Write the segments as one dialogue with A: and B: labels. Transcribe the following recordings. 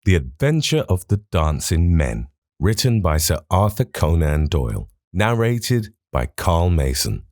A: The Adventure of the Dancing Men, written by Sir Arthur Conan Doyle, narrated by Carl Mason.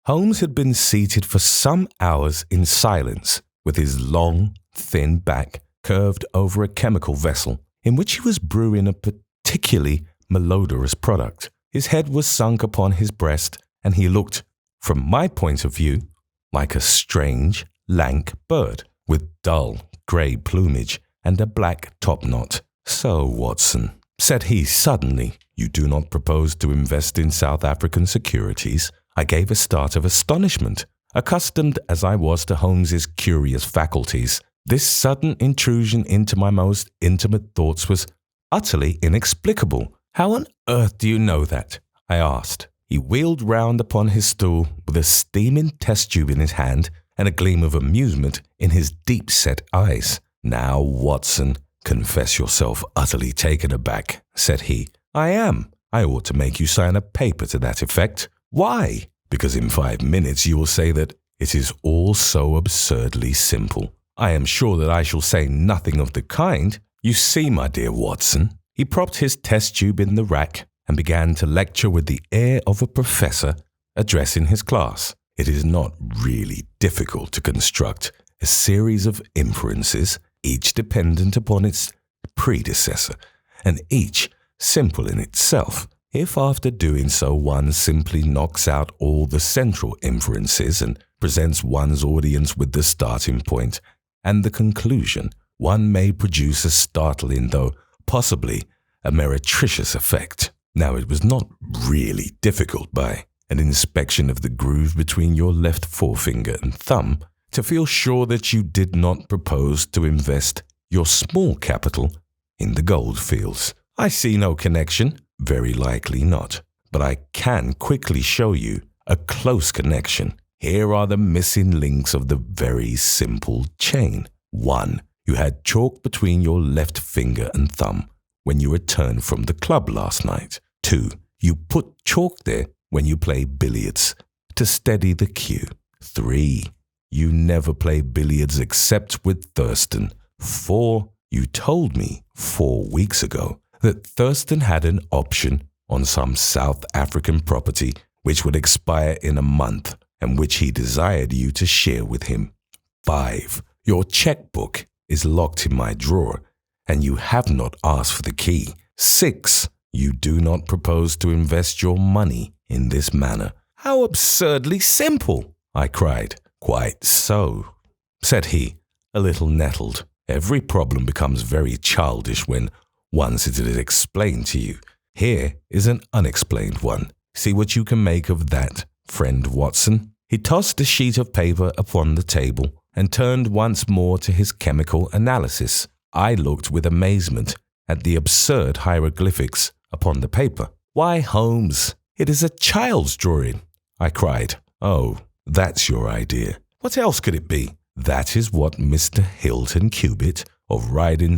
A: Holmes had been seated for some hours in silence, with his long, thin back curved over a chemical vessel in which he was brewing a particularly malodorous product. His head was sunk upon his breast, and he looked, from my point of view, like a strange, lank bird with dull, grey plumage and a black topknot. "So, Watson," said he suddenly, "you do not propose to invest in South African securities?" I gave a start of astonishment. Accustomed as I was to Holmes's curious faculties, this sudden intrusion into my most intimate thoughts was utterly inexplicable. "How on earth do you know that?" I asked. He wheeled round upon his stool with a steaming test tube in his hand and a gleam of amusement in his deep-set eyes. "Now, Watson, confess yourself utterly taken aback," said he. "I am. I ought to make you sign a paper to that effect." "Why?" "Because in 5 minutes you will say that it is all so absurdly simple." "I am sure that I shall say nothing of the kind. You see, my dear Watson," he propped his test tube in the rack and began to lecture with the air of a professor addressing his class. "It is not really difficult to construct a series of inferences, each dependent upon its predecessor, and each simple in itself. If after doing so one simply knocks out all the central inferences and presents one's audience with the starting point and the conclusion, one may produce a startling, though possibly a meretricious effect. Now, it was not really difficult by an inspection of the groove between your left forefinger and thumb to feel sure that you did not propose to invest your small capital in the gold fields. I see no connection. Very likely not. But I can quickly show you a close connection. Here are the missing links of the very simple chain. 1. You had chalk between your left finger and thumb when you returned from the club last night. 2. You put chalk there when you play billiards to steady the cue. 3. You never play billiards except with Thurston. 4. You told me 4 weeks ago that Thurston had an option on some South African property which would expire in a month and which he desired you to share with him. 5. Your checkbook is locked in my drawer and you have not asked for the key. 6. You do not propose to invest your money in this manner. "How absurdly simple!" I cried. "Quite so," said he, a little nettled. "Every problem becomes very childish when once it is explained to you. Here is an unexplained one. See what you can make of that, friend Watson." He tossed a sheet of paper upon the table and turned once more to his chemical analysis. I looked with amazement at the absurd hieroglyphics upon the paper. "Why, Holmes, it is a child's drawing," I cried. "Oh, that's your idea. What else could it be?" "That is what Mr. Hilton Cubitt of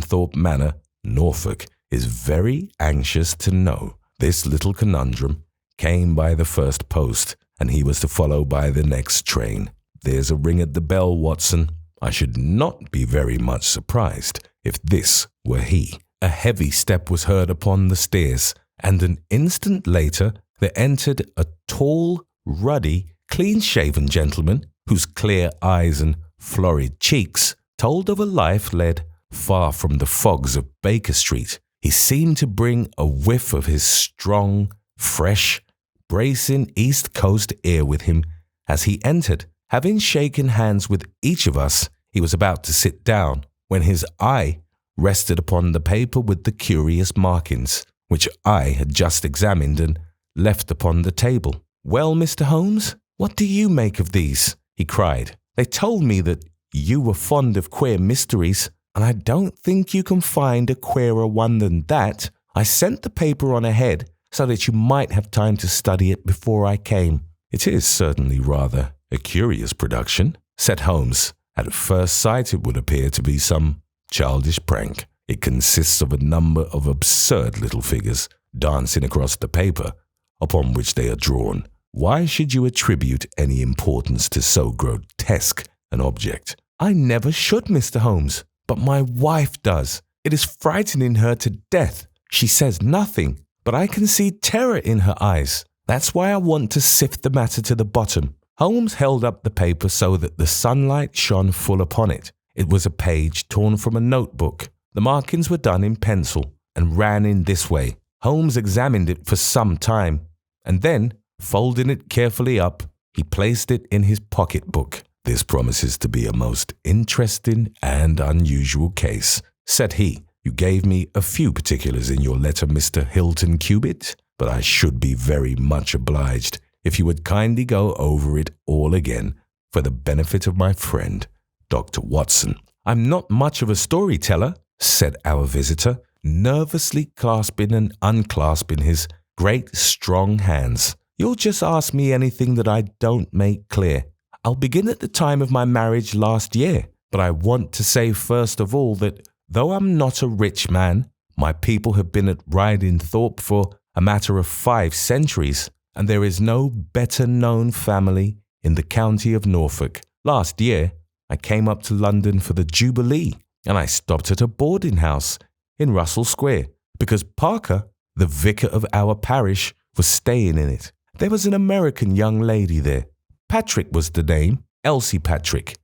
A: Thorpe Manor, Norfolk, is very anxious to know. This little conundrum came by the first post, and he was to follow by the next train. There's a ring at the bell, Watson. I should not be very much surprised if this were he." A heavy step was heard upon the stairs, and an instant later there entered a tall, ruddy, clean-shaven gentleman whose clear eyes and florid cheeks told of a life led far from the fogs of Baker Street. He seemed to bring a whiff of his strong, fresh, bracing East Coast air with him as he entered. Having shaken hands with each of us, he was about to sit down when his eye rested upon the paper with the curious markings, which I had just examined and left upon the table. "Well, Mr. Holmes, what do you make of these?" he cried. "They told me that you were fond of queer mysteries, and I don't think you can find a queerer one than that. I sent the paper on ahead so that you might have time to study it before I came." "It is certainly rather a curious production," said Holmes. "At first sight it would appear to be some childish prank. It consists of a number of absurd little figures dancing across the paper upon which they are drawn. Why should you attribute any importance to so grotesque an object?" "I never should, Mr. Holmes. but my wife does. It is frightening her to death. She says nothing, but I can see terror in her eyes. That's why I want to sift the matter to the bottom." Holmes held up the paper so that the sunlight shone full upon it. It was a page torn from a notebook. The markings were done in pencil and ran in this way. Holmes examined it for some time, and then, folding it carefully up, he placed it in his pocketbook. "This promises to be a most interesting and unusual case," said he. "You gave me a few particulars in your letter, Mr. Hilton Cubitt, but I should be very much obliged if you would kindly go over it all again for the benefit of my friend, Dr. Watson." "I'm not much of a storyteller," said our visitor, nervously clasping and unclasping his great strong hands. "You'll just ask me anything that I don't make clear. I'll begin at the time of my marriage last year, but I want to say first of all that though I'm not a rich man, my people have been at Riding Thorpe for a matter of 5 centuries, and there is no better known family in the county of Norfolk. Last year, I came up to London for the Jubilee, and I stopped at a boarding house in Russell Square because Parker, the vicar of our parish, was staying in it. There was an American young lady there. Patrick was the name, Elsie Patrick.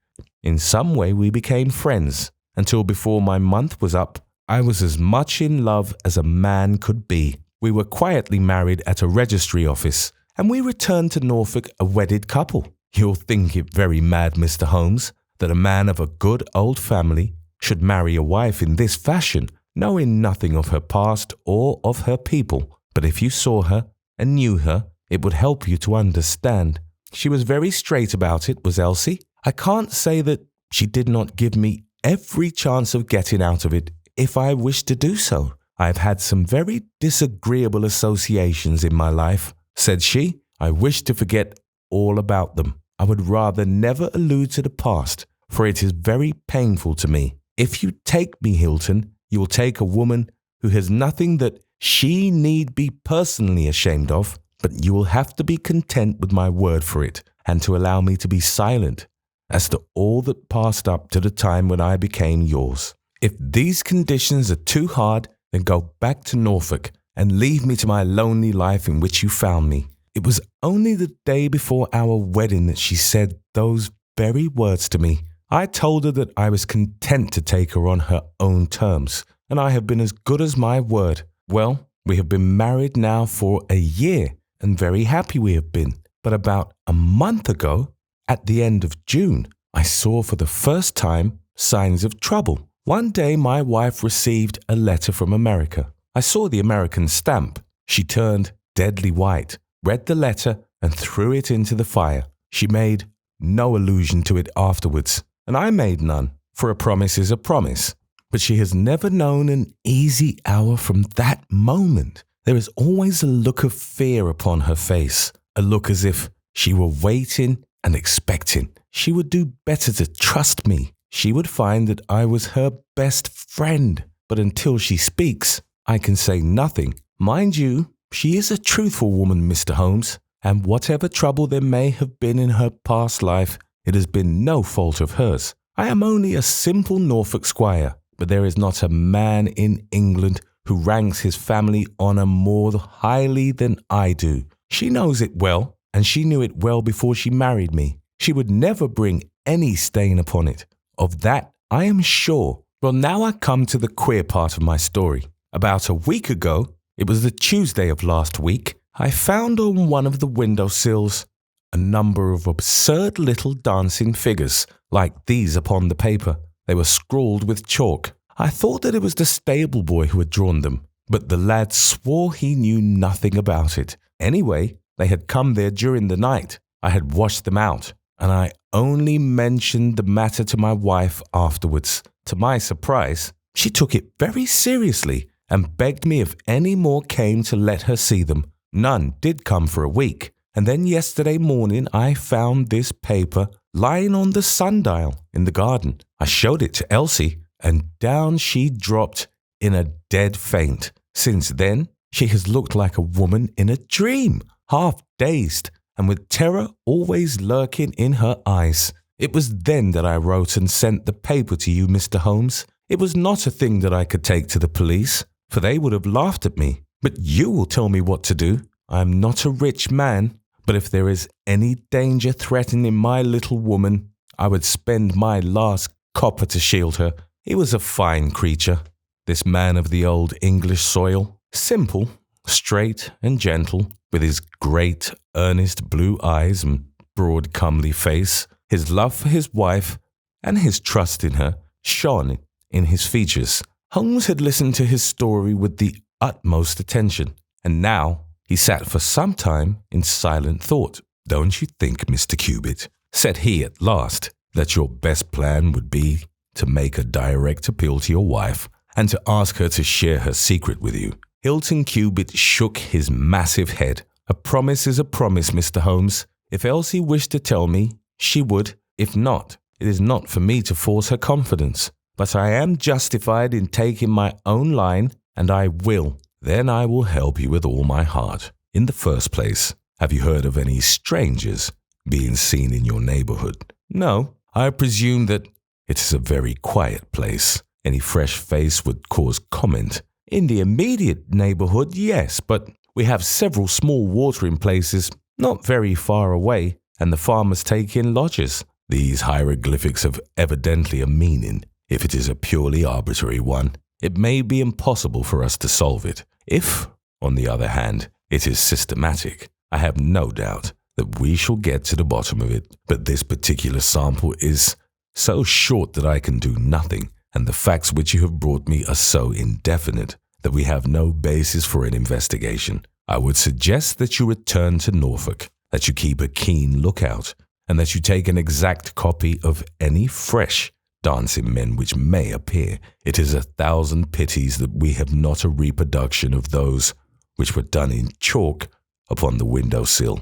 A: In some way we became friends. Until before my month was up, I was as much in love as a man could be. We were quietly married at a registry office, and we returned to Norfolk a wedded couple. You'll think it very mad, Mr. Holmes, that a man of a good old family should marry a wife in this fashion, knowing nothing of her past or of her people. But if you saw her and knew her, it would help you to understand. She was very straight about it, was Elsie. I can't say that she did not give me every chance of getting out of it if I wished to do so. I've had some very disagreeable associations in my life," said she. "I wish to forget all about them. I would rather never allude to the past, for it is very painful to me. If you take me, Hilton, you will take a woman who has nothing that she need be personally ashamed of, but you will have to be content with my word for it, and to allow me to be silent as to all that passed up to the time when I became yours. If these conditions are too hard, then go back to Norfolk and leave me to my lonely life in which you found me." It was only the day before our wedding that she said those very words to me. I told her that I was content to take her on her own terms, and I have been as good as my word. Well, we have been married now for a year, and very happy we have been. But about a month ago, at the end of June, I saw for the first time signs of trouble. One day my wife received a letter from America. I saw the American stamp. She turned deadly white, read the letter, and threw it into the fire. She made no allusion to it afterwards, and I made none, for a promise is a promise. But she has never known an easy hour from that moment. There is always a look of fear upon her face, a look as if she were waiting and expecting. She would do better to trust me. She would find that I was her best friend. But until she speaks, I can say nothing. Mind you, she is a truthful woman, Mr. Holmes, and whatever trouble there may have been in her past life, it has been no fault of hers. I am only a simple Norfolk squire, but there is not a man in England who ranks his family honour more highly than I do. She knows it well, and she knew it well before she married me. She would never bring any stain upon it. Of that I am sure. Well, now I come to the queer part of my story. About a week ago, it was the Tuesday of last week, I found on one of the window sills a number of absurd little dancing figures like these upon the paper. They were scrawled with chalk. I thought that it was the stable boy who had drawn them, but the lad swore he knew nothing about it. Anyway, they had come there during the night. I had washed them out, and I only mentioned the matter to my wife afterwards. To my surprise, she took it very seriously and begged me if any more came to let her see them. None did come for a week, and then yesterday morning I found this paper lying on the sundial in the garden. I showed it to Elsie, and down she dropped in a dead faint. Since then, she has looked like a woman in a dream, half dazed, and with terror always lurking in her eyes. It was then that I wrote and sent the paper to you, Mr. Holmes, It was not a thing that I could take to the police, for they would have laughed at me. But you will tell me what to do. I am not a rich man, but if there is any danger threatening my little woman, I would spend my last copper to shield her. He was a fine creature, this man of the old English soil, simple, straight and gentle, with his great, earnest blue eyes and broad, comely face. His love for his wife and his trust in her shone in his features. Holmes had listened to his story with the utmost attention, and now he sat for some time in silent thought. "Don't you think, Mr. Cubitt," said he at last, "that your best plan would be to make a direct appeal to your wife and to ask her to share her secret with you?" Hilton Cubitt shook his massive head. "A promise is a promise, Mr. Holmes. If Elsie wished to tell me, she would. If not, it is not for me to force her confidence. But I am justified in taking my own line, and I will. Then I will help you with all my heart. In the first place, have you heard of any strangers being seen in your neighborhood?" "No. I presume that it is a very quiet place. Any fresh face would cause comment." "In the immediate neighborhood, yes, but we have several small watering places not very far away, and the farmers take in lodgers." "These hieroglyphics have evidently a meaning. If it is a purely arbitrary one, it may be impossible for us to solve it. If, on the other hand, it is systematic, I have no doubt that we shall get to the bottom of it. But this particular sample is so short that I can do nothing, and the facts which you have brought me are so indefinite that we have no basis for an investigation. I would suggest that you return to Norfolk, that you keep a keen lookout, and that you take an exact copy of any fresh dancing men which may appear. It is 1,000 pities that we have not a reproduction of those which were done in chalk upon the window-sill.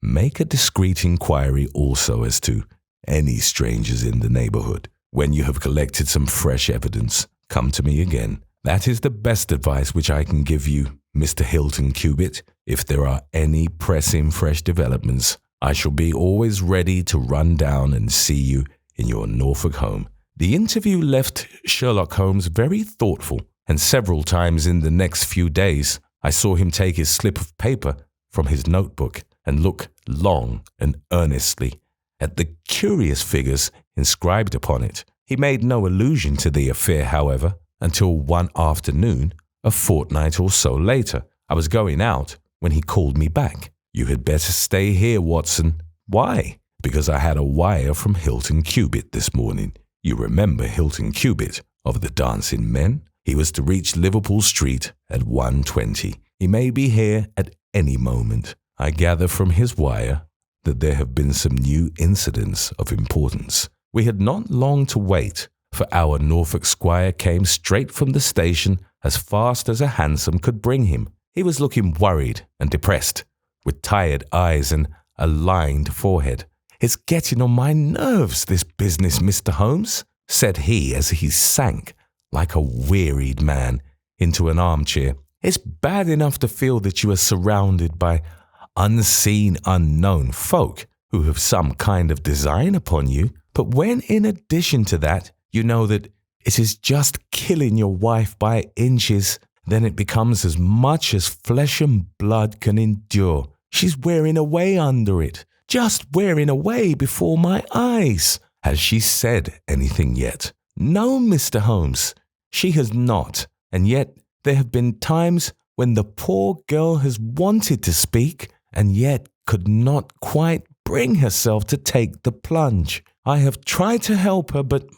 A: Make a discreet inquiry also as to any strangers in the neighborhood. When you have collected some fresh evidence, come to me again. That is the best advice which I can give you, Mr. Hilton Cubitt. If there are any pressing fresh developments, I shall be always ready to run down and see you in your Norfolk home." The interview left Sherlock Holmes very thoughtful, and several times in the next few days I saw him take his slip of paper from his notebook and look long and earnestly at the curious figures inscribed upon it. He made no allusion to the affair, however, until one afternoon, a fortnight or so later. I was going out when he called me back. "You had better stay here, Watson." "Why?" "Because I had a wire from Hilton Cubitt this morning. You remember Hilton Cubitt of the Dancing Men? He was to reach Liverpool Street at 1:20. He may be here at any moment. I gather from his wire that there have been some new incidents of importance." We had not long to wait, for our Norfolk squire came straight from the station as fast as a hansom could bring him. He was looking worried and depressed, with tired eyes and a lined forehead. "It's getting on my nerves, this business, Mr. Holmes," said he as he sank, like a wearied man, into an armchair. "It's bad enough to feel that you are surrounded by unseen, unknown folk who have some kind of design upon you, but when in addition to that, you know that it is just killing your wife by inches, then it becomes as much as flesh and blood can endure. She's wearing away under it, just wearing away before my eyes." "Has she said anything yet?" "No, Mr. Holmes, she has not, and yet there have been times when the poor girl has wanted to speak, and yet could not quite bring herself to take the plunge. I have tried to help her, but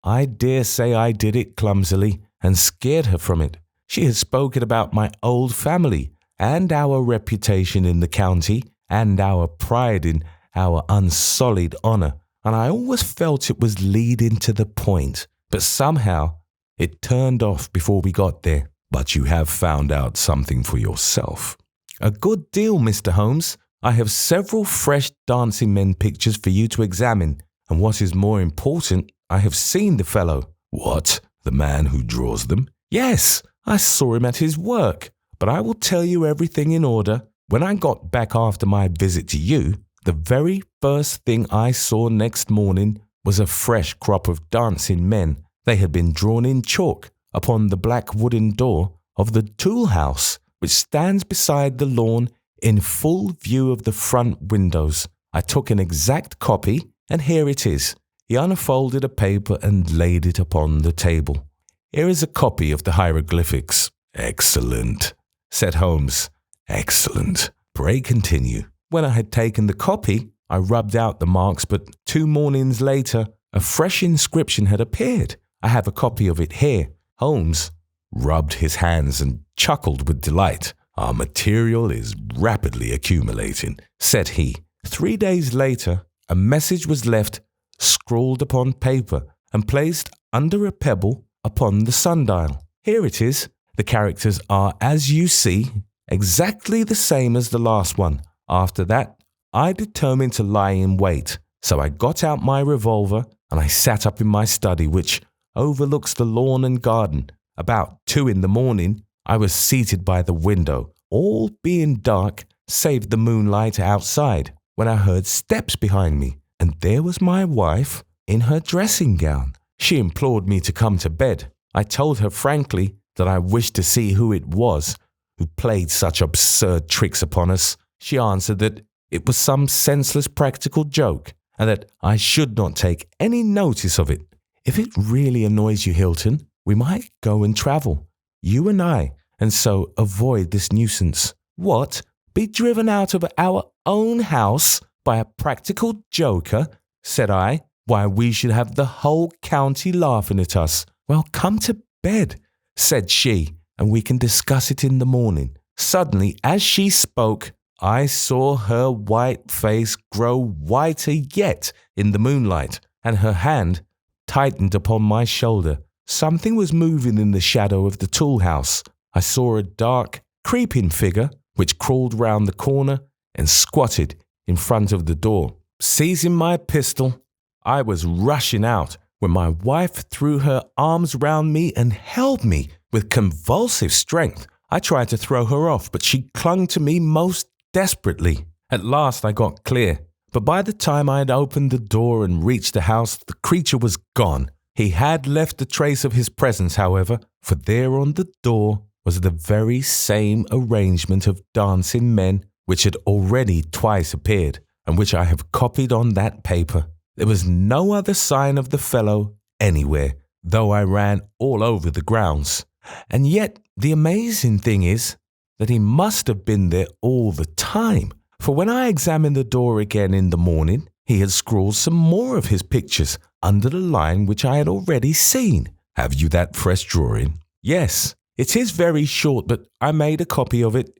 A: I dare say I did it clumsily and scared her from it. She has spoken about my old family and our reputation in the county and our pride in our unsullied honor, and I always felt it was leading to the point, but somehow it turned off before we got there." "But you have found out something for yourself." "A good deal, Mr. Holmes. I have several fresh dancing men pictures for you to examine, and what is more important, I have seen the fellow." "What? The man who draws them?" "Yes, I saw him at his work, but I will tell you everything in order. When I got back after my visit to you, the very first thing I saw next morning was a fresh crop of dancing men, They had been drawn in chalk upon the black wooden door of the tool house, which stands beside the lawn in full view of the front windows. I took an exact copy, and here it is. He unfolded a paper and laid it upon the table. Here is a copy of the hieroglyphics. Excellent, said Holmes. Excellent. Pray continue. When I had taken the copy, I rubbed out the marks, but 2 mornings later, a fresh inscription had appeared. I have a copy of it here. Holmes rubbed his hands and chuckled with delight. Our material is rapidly accumulating, said he. 3 days later, a message was left, scrawled upon paper, and placed under a pebble upon the sundial. Here it is. The characters are, as you see, exactly the same as the last one. After that, I determined to lie in wait. So I got out my revolver and I sat up in my study, which overlooks the lawn and garden. About 2 in the morning, I was seated by the window, all being dark save the moonlight outside, when I heard steps behind me, and there was my wife in her dressing gown. She implored me to come to bed. I told her frankly that I wished to see who it was who played such absurd tricks upon us. She answered that it was some senseless practical joke, and that I should not take any notice of it. If it really annoys you, Hilton, we might go and travel, you and I, and so avoid this nuisance. What? Be driven out of our own house by a practical joker? Said I. Why, we should have the whole county laughing at us. Well, come to bed, said she, and we can discuss it in the morning. Suddenly, as she spoke, I saw her white face grow whiter yet in the moonlight, and her hand tightened upon my shoulder. Something was moving in the shadow of the tool house. I saw a dark, creeping figure which crawled round the corner and squatted in front of the door. Seizing my pistol, I was rushing out when my wife threw her arms round me and held me with convulsive strength. I tried to throw her off, but she clung to me most desperately. At last I got clear, but by the time I had opened the door and reached the house, the creature was gone. He had left a trace of his presence, however, for there on the door was the very same arrangement of dancing men which had already twice appeared, and which I have copied on that paper. There was no other sign of the fellow anywhere, though I ran all over the grounds. And yet the amazing thing is that he must have been there all the time, for when I examined the door again in the morning, he had scrawled some more of his pictures under the line which I had already seen. Have you that fresh drawing? Yes, it is very short, but I made a copy of it,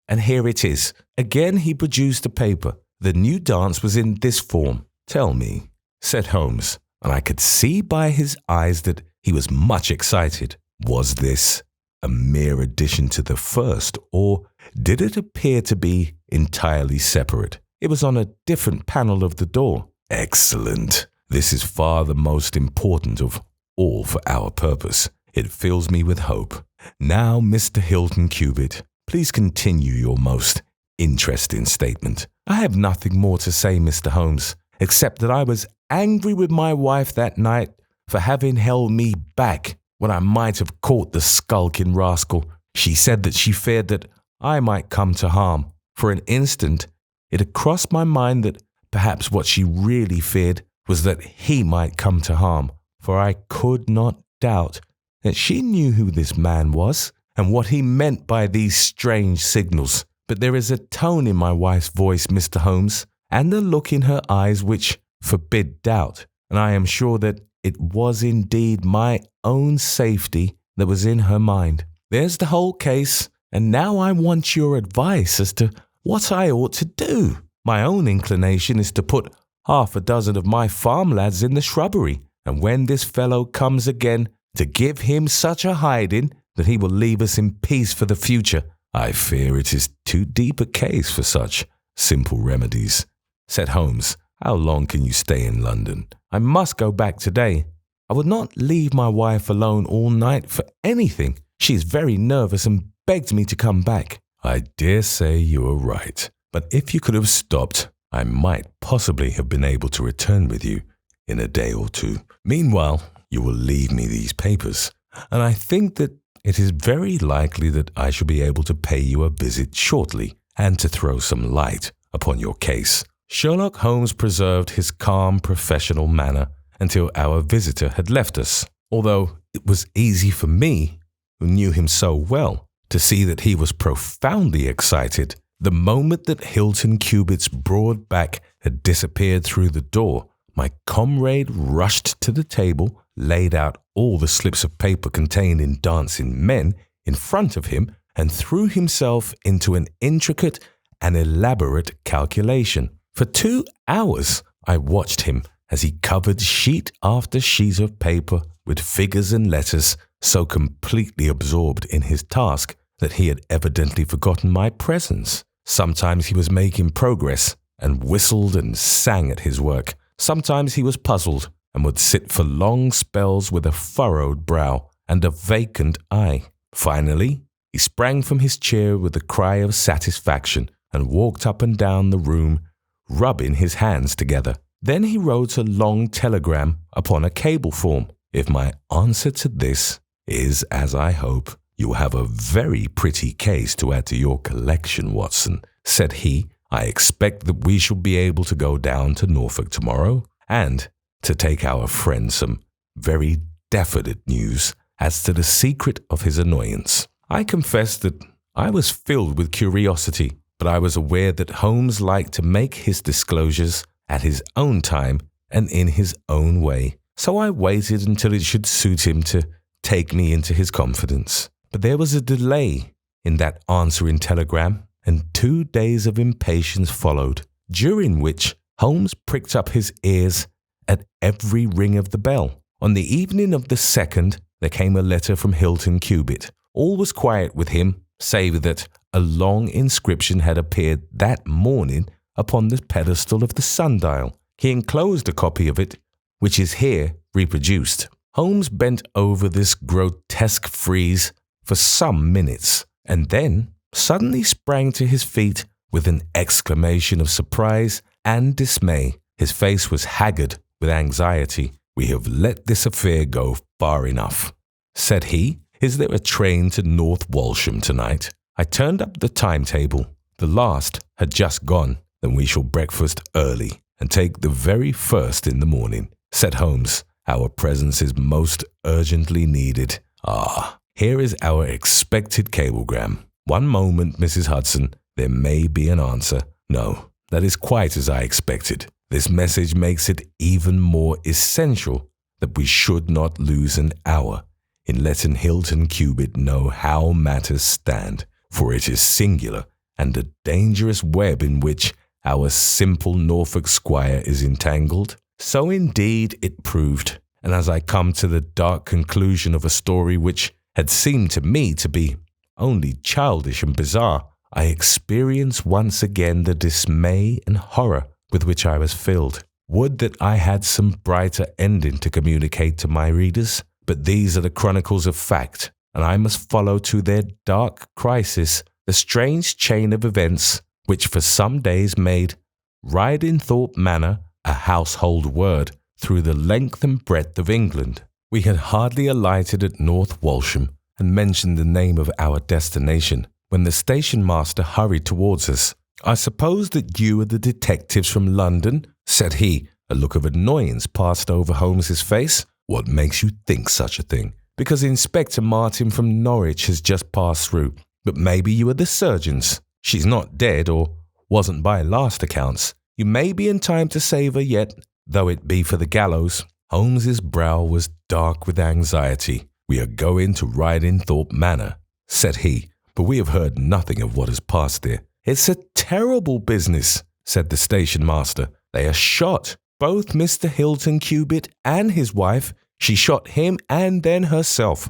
A: and here it is. Again he produced a paper. The new dance was in this form. Tell me, said Holmes, and I could see by his eyes that he was much excited. Was this a mere addition to the first, or did it appear to be entirely separate? It was on a different panel of the door. Excellent. This is far the most important of all for our purpose. It fills me with hope. Now, Mr. Hilton Cubitt, please continue your most interesting statement. I have nothing more to say, Mr. Holmes, except that I was angry with my wife that night for having held me back when I might have caught the skulking rascal. She said that she feared that I might come to harm. For an instant, it had crossed my mind that perhaps what she really feared was that he might come to harm, for I could not doubt that she knew who this man was and what he meant by these strange signals. But there is a tone in my wife's voice, Mr. Holmes, and a look in her eyes which forbid doubt, and I am sure that it was indeed my own safety that was in her mind. There's the whole case, and now I want your advice as to what I ought to do. My own inclination is to put 6 of my farm lads in the shrubbery, and when this fellow comes again, to give him such a hiding that he will leave us in peace for the future. I fear it is too deep a case for such simple remedies, said Holmes. How long can you stay in London? I must go back today. I would not leave my wife alone all night for anything. She is very nervous and begged me to come back. I dare say you are right, but if you could have stopped, I might possibly have been able to return with you in a day or two. Meanwhile, you will leave me these papers, and I think that it is very likely that I shall be able to pay you a visit shortly and to throw some light upon your case." Sherlock Holmes preserved his calm professional manner until our visitor had left us, although it was easy for me, who knew him so well, to see that he was profoundly excited the moment that Hilton Cubitt's broad back had disappeared through the door. My comrade rushed to the table, laid out all the slips of paper contained in Dancing Men in front of him, and threw himself into an intricate and elaborate calculation. For 2 hours I watched him as he covered sheet after sheet of paper with figures and letters, so completely absorbed in his task that he had evidently forgotten my presence. Sometimes he was making progress and whistled and sang at his work. Sometimes he was puzzled and would sit for long spells with a furrowed brow and a vacant eye. Finally, he sprang from his chair with a cry of satisfaction and walked up and down the room, rubbing his hands together. Then he wrote a long telegram upon a cable form. "If my answer to this is as I hope, you have a very pretty case to add to your collection, Watson," said he. "I expect that we shall be able to go down to Norfolk tomorrow and to take our friend some very definite news as to the secret of his annoyance." I confess that I was filled with curiosity, but I was aware that Holmes liked to make his disclosures at his own time and in his own way, so I waited until it should suit him to take me into his confidence. But there was a delay in that answering telegram, and 2 days of impatience followed, during which Holmes pricked up his ears at every ring of the bell. On the evening of the 2nd, there came a letter from Hilton Cubitt. All was quiet with him, save that a long inscription had appeared that morning upon the pedestal of the sundial. He enclosed a copy of it, which is here reproduced. Holmes bent over this grotesque frieze for some minutes, and then suddenly sprang to his feet with an exclamation of surprise and dismay. His face was haggard with anxiety. "We have let this affair go far enough," said he. "Is there a train to North Walsham tonight?" I turned up the timetable. The last had just gone. "Then we shall breakfast early and take the very first in the morning," said Holmes. "Our presence is most urgently needed. Ah, here is our expected cablegram. One moment, Mrs. Hudson. There may be an answer. No, that is quite as I expected. This message makes it even more essential that we should not lose an hour in letting Hilton Cubitt know how matters stand, for it is singular and a dangerous web in which our simple Norfolk squire is entangled." So indeed it proved, and as I come to the dark conclusion of a story which had seemed to me to be only childish and bizarre, I experience once again the dismay and horror with which I was filled. Would that I had some brighter ending to communicate to my readers, but these are the chronicles of fact, and I must follow to their dark crisis the strange chain of events which for some days made Riding Thorpe Manor a household word through the length and breadth of England. We had hardly alighted at North Walsham and mentioned the name of our destination when the station master hurried towards us. "I suppose that you are the detectives from London?" said he. A look of annoyance passed over Holmes's face. "What makes you think such a thing?" "Because Inspector Martin from Norwich has just passed through. But maybe you are the surgeons. She's not dead, or wasn't by last accounts. You may be in time to save her yet, though it be for the gallows." Holmes's brow was dark with anxiety. "We are going to Riding Thorpe Manor," said he, "but we have heard nothing of what has passed there." "It's a terrible business," said the station master. "They are shot, both Mr. Hilton Cubitt and his wife. She shot him and then herself.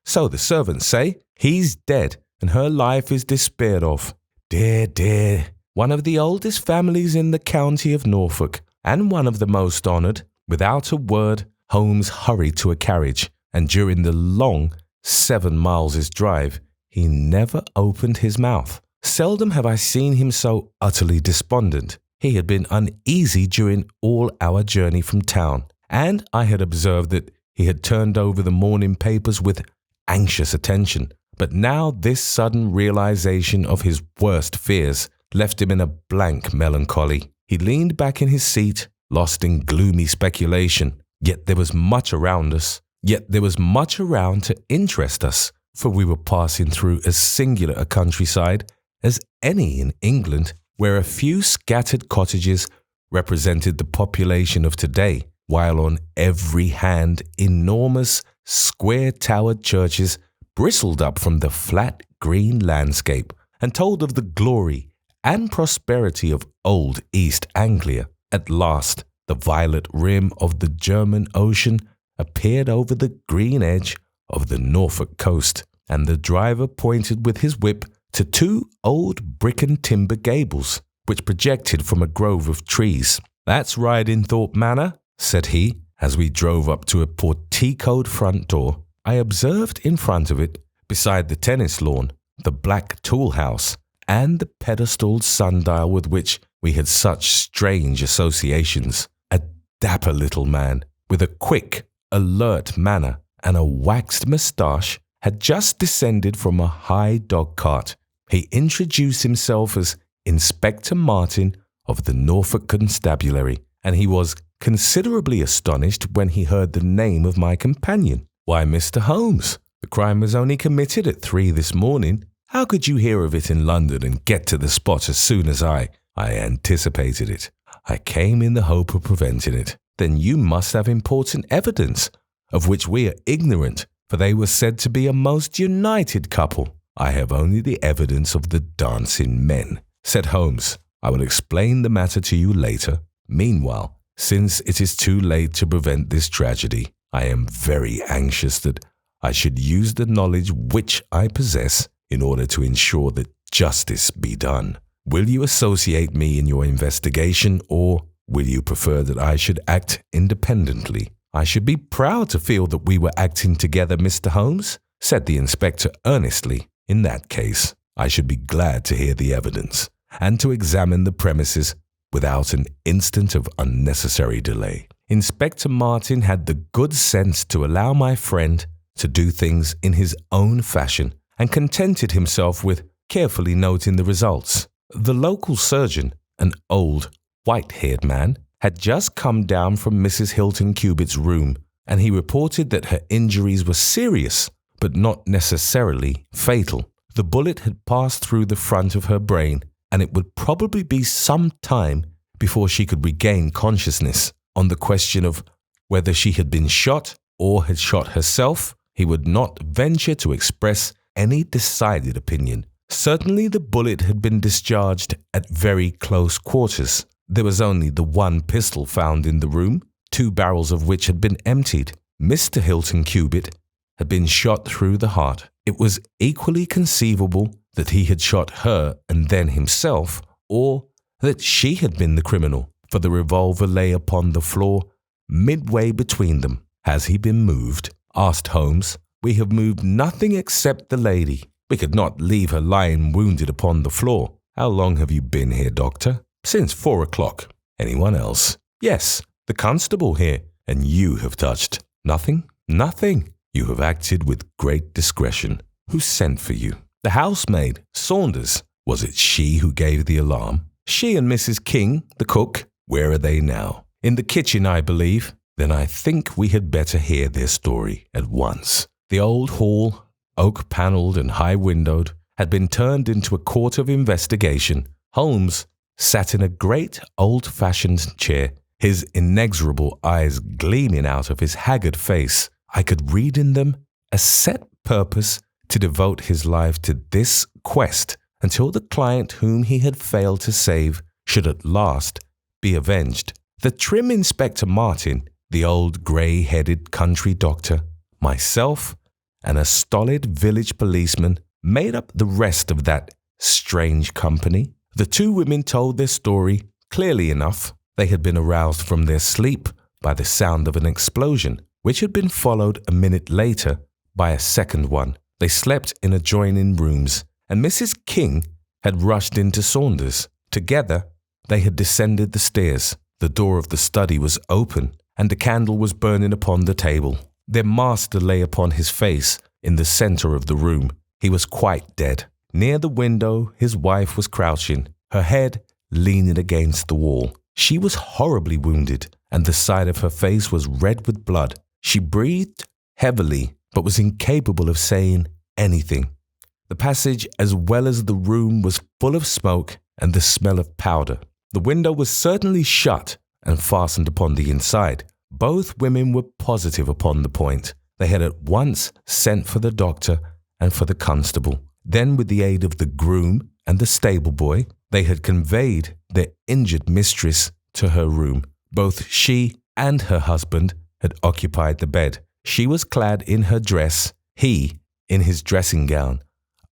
A: So the servants say. He's dead, and her life is despaired of. Dear, dear. One of the oldest families in the county of Norfolk, and one of the most honoured." Without a word, Holmes hurried to a carriage, and during the long 7 miles' drive, he never opened his mouth. Seldom have I seen him so utterly despondent. He had been uneasy during all our journey from town, and I had observed that He had turned over the morning papers with anxious attention, but now this sudden realization of his worst fears left him in a blank melancholy. He leaned back in his seat, lost in gloomy speculation. Yet there was much around to interest us, for we were passing through as singular a countryside as any in England, where a few scattered cottages represented the population of today, while on every hand enormous square-towered churches bristled up from the flat green landscape and told of the glory and prosperity of old East Anglia. At last, the violet rim of the German Ocean appeared over the green edge of the Norfolk coast, and the driver pointed with his whip to two old brick and timber gables, which projected from a grove of trees. "That's Riding Thorpe Manor," said he, as we drove up to a porticoed front door. I observed in front of it, beside the tennis lawn, the black tool house, and the pedestaled sundial with which we had such strange associations. A dapper little man, with a quick, alert manner and a waxed moustache, had just descended from a high dog-cart. He introduced himself as Inspector Martin of the Norfolk Constabulary, and he was considerably astonished when he heard the name of my companion. "Why, Mr. Holmes, the crime was only committed at 3 this morning. How could you hear of it in London and get to the spot as soon as I anticipated it. I came in the hope of preventing it." "Then you must have important evidence, of which we are ignorant, for they were said to be a most united couple." "I have only the evidence of the dancing men," said Holmes. "I will explain the matter to you later. Meanwhile, since it is too late to prevent this tragedy, I am very anxious that I should use the knowledge which I possess in order to ensure that justice be done. Will you associate me in your investigation, or will you prefer that I should act independently?" "I should be proud to feel that we were acting together, Mr. Holmes," said the inspector earnestly. "In that case, I should be glad to hear the evidence, and to examine the premises without an instant of unnecessary delay." Inspector Martin had the good sense to allow my friend to do things in his own fashion, and contented himself with carefully noting the results. The local surgeon, an old, white-haired man, had just come down from Mrs. Hilton Cubitt's room, and he reported that her injuries were serious, but not necessarily fatal. The bullet had passed through the front of her brain, and it would probably be some time before she could regain consciousness. On the question of whether she had been shot or had shot herself, he would not venture to express any decided opinion. Certainly the bullet had been discharged at very close quarters. There was only the one pistol found in the room, 2 barrels of which had been emptied. Mr. Hilton Cubitt had been shot through the heart. It was equally conceivable that he had shot her and then himself, or that she had been the criminal, for the revolver lay upon the floor midway between them. "Has he been moved?" asked Holmes. "We have moved nothing except the lady. We could not leave her lying wounded upon the floor." "How long have you been here, Doctor?" "Since 4 o'clock. "Anyone else?" "Yes, the constable here." "And you have touched nothing?" "Nothing." "You have acted with great discretion. Who sent for you?" "The housemaid, Saunders." "Was it she who gave the alarm?" "She and Mrs. King, the cook." "Where are they now?" "In the kitchen, I believe." "Then I think we had better hear their story at once." The old hall, oak-panelled and high-windowed, had been turned into a court of investigation. Holmes sat in a great old-fashioned chair, his inexorable eyes gleaming out of his haggard face. I could read in them a set purpose to devote his life to this quest until the client whom he had failed to save should at last be avenged. The trim Inspector Martin, the old grey-headed country doctor, myself, and a stolid village policeman made up the rest of that strange company. The 2 women told their story clearly enough. They had been aroused from their sleep by the sound of an explosion, which had been followed a minute later by a second one. They slept in adjoining rooms, and Mrs. King had rushed into Saunders. Together, they had descended the stairs. The door of the study was open, and a candle was burning upon the table. Their master lay upon his face in the center of the room. He was quite dead. Near the window, his wife was crouching, her head leaning against the wall. She was horribly wounded, and the side of her face was red with blood. She breathed heavily, but was incapable of saying anything. The passage, as well as the room, was full of smoke and the smell of powder. The window was certainly shut and fastened upon the inside. Both women were positive upon the point. They had at once sent for the doctor and for the constable. Then, with the aid of the groom and the stable boy, they had conveyed their injured mistress to her room. Both she and her husband had occupied the bed. She was clad in her dress, he in his dressing gown,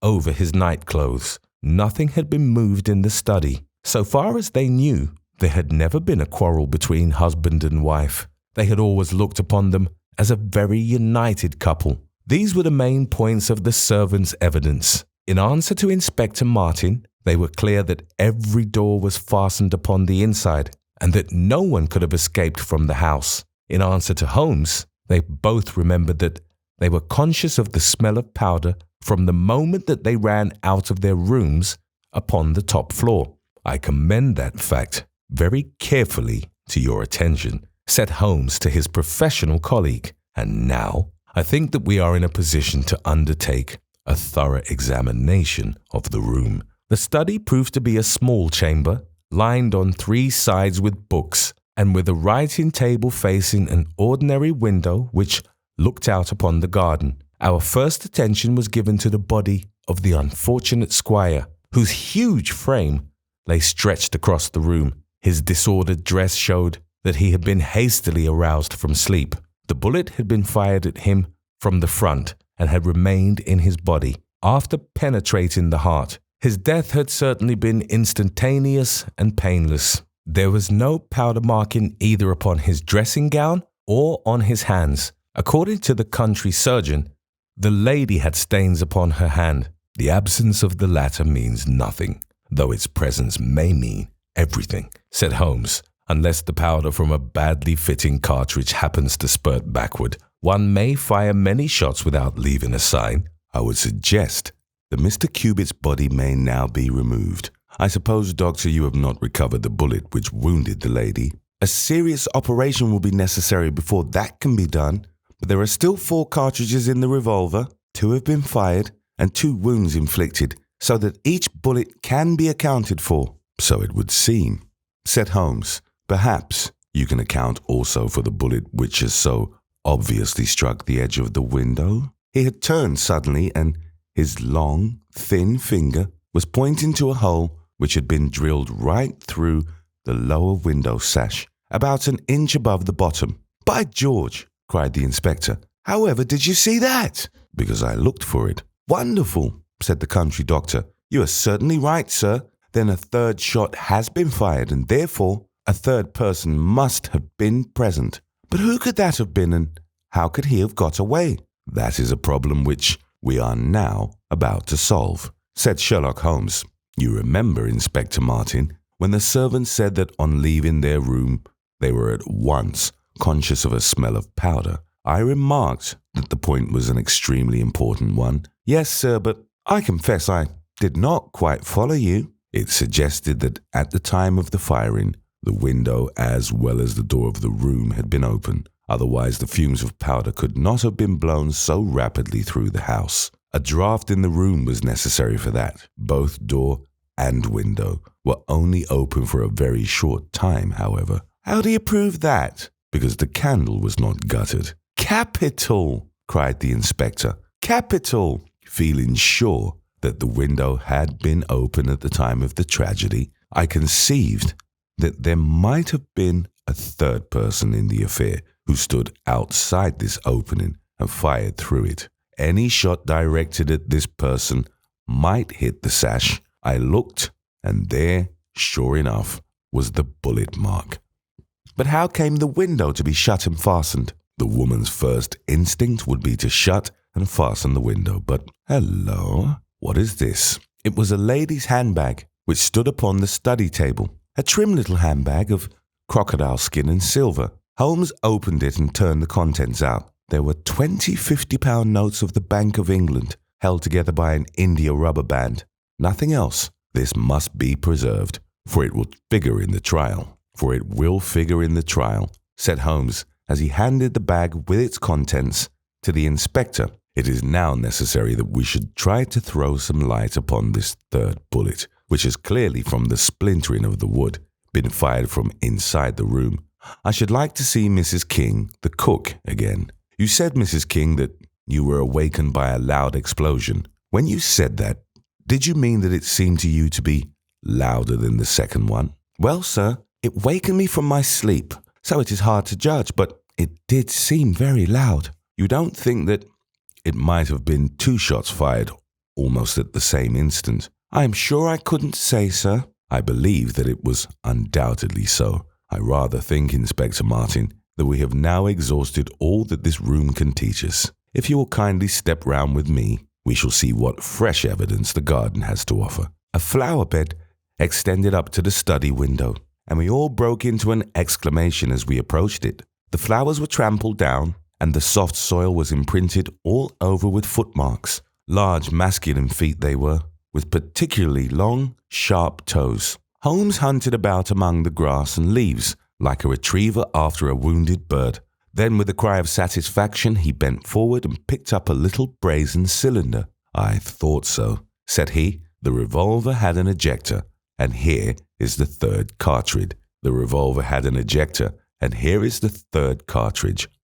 A: over his night clothes. Nothing had been moved in the study. So far as they knew, there had never been a quarrel between husband and wife. They had always looked upon them as a very united couple. These were the main points of the servants' evidence. In answer to Inspector Martin, they were clear that every door was fastened upon the inside and that no one could have escaped from the house. In answer to Holmes, they both remembered that they were conscious of the smell of powder from the moment that they ran out of their rooms upon the top floor. I commend that fact very carefully to your attention, said Holmes to his professional colleague. And now I think that we are in a position to undertake a thorough examination of the room. The study proved to be a small chamber, lined on three sides with books, and with a writing table facing an ordinary window which looked out upon the garden. Our first attention was given to the body of the unfortunate squire, whose huge frame lay stretched across the room. His disordered dress showed that he had been hastily aroused from sleep. The bullet had been fired at him from the front and had remained in his body after penetrating the heart. His death had certainly been instantaneous and painless. There was no powder marking either upon his dressing gown or on his hands. According to the country surgeon, the lady had stains upon her hand. The absence of the latter means nothing, though its presence may mean everything, said Holmes. Unless the powder from a badly fitting cartridge happens to spurt backward, one may fire many shots without leaving a sign. I would suggest that Mr. Cubitt's body may now be removed. I suppose, Doctor, you have not recovered the bullet which wounded the lady. A serious operation will be necessary before that can be done, but there are still 4 cartridges in the revolver. 2 have been fired and 2 wounds inflicted, so that each bullet can be accounted for. So it would seem, said Holmes. Perhaps you can account also for the bullet which has so obviously struck the edge of the window. He had turned suddenly, and his long, thin finger was pointing to a hole which had been drilled right through the lower window sash, about an inch above the bottom. By George, cried the inspector. However did you see that? Because I looked for it. Wonderful, said the country doctor. You are certainly right, sir. Then a 3rd shot has been fired, and therefore a 3rd person must have been present. But who could that have been, and how could he have got away? That is a problem which we are now about to solve, said Sherlock Holmes. You remember, Inspector Martin, when the servants said that on leaving their room they were at once conscious of a smell of powder. I remarked that the point was an extremely important one. Yes, sir, but I confess I did not quite follow you. It suggested that at the time of the firing, the window as well as the door of the room had been open. Otherwise, the fumes of powder could not have been blown so rapidly through the house. A draught in the room was necessary for that. Both door and window were only open for a very short time, however. How do you prove that? Because the candle was not guttered. Capital! Cried the inspector. Capital! Feeling sure that the window had been open at the time of the tragedy, I conceived that there might have been a 3rd person in the affair who stood outside this opening and fired through it. Any shot directed at this person might hit the sash. I looked, and there, sure enough, was the bullet mark. But how came the window to be shut and fastened? The woman's first instinct would be to shut and fasten the window, but hello, what is this? It was a lady's handbag which stood upon the study table, a trim little handbag of crocodile skin and silver. Holmes opened it and turned the contents out. there were 20 50-pound notes of the Bank of England, held together by an India rubber band. Nothing else. This must be preserved, for it will figure in the trial. Said Holmes, as he handed the bag with its contents to the inspector. It is now necessary that we should try to throw some light upon this third bullet, which has clearly, from the splintering of the wood, been fired from inside the room. I should like to see Mrs. King, the cook, again. You said, Mrs. King, that you were awakened by a loud explosion. When you said that, did you mean that it seemed to you to be louder than the second one? Well, sir, it wakened me from my sleep, so it is hard to judge, but it did seem very loud. You don't think that it might have been 2 shots fired almost at the same instant? I am sure I couldn't say, sir. I believe that it was undoubtedly so. I rather think, Inspector Martin, that we have now exhausted all that this room can teach us. If you will kindly step round with me, we shall see what fresh evidence the garden has to offer. A flower bed extended up to the study window, and we all broke into an exclamation as we approached it. The flowers were trampled down, and the soft soil was imprinted all over with footmarks. Large masculine feet they were, with particularly long, sharp toes. Holmes hunted about among the grass and leaves, like a retriever after a wounded bird. Then, with a cry of satisfaction, he bent forward and picked up a little brazen cylinder. I thought so, said he. The revolver had an ejector, and here is the third cartridge.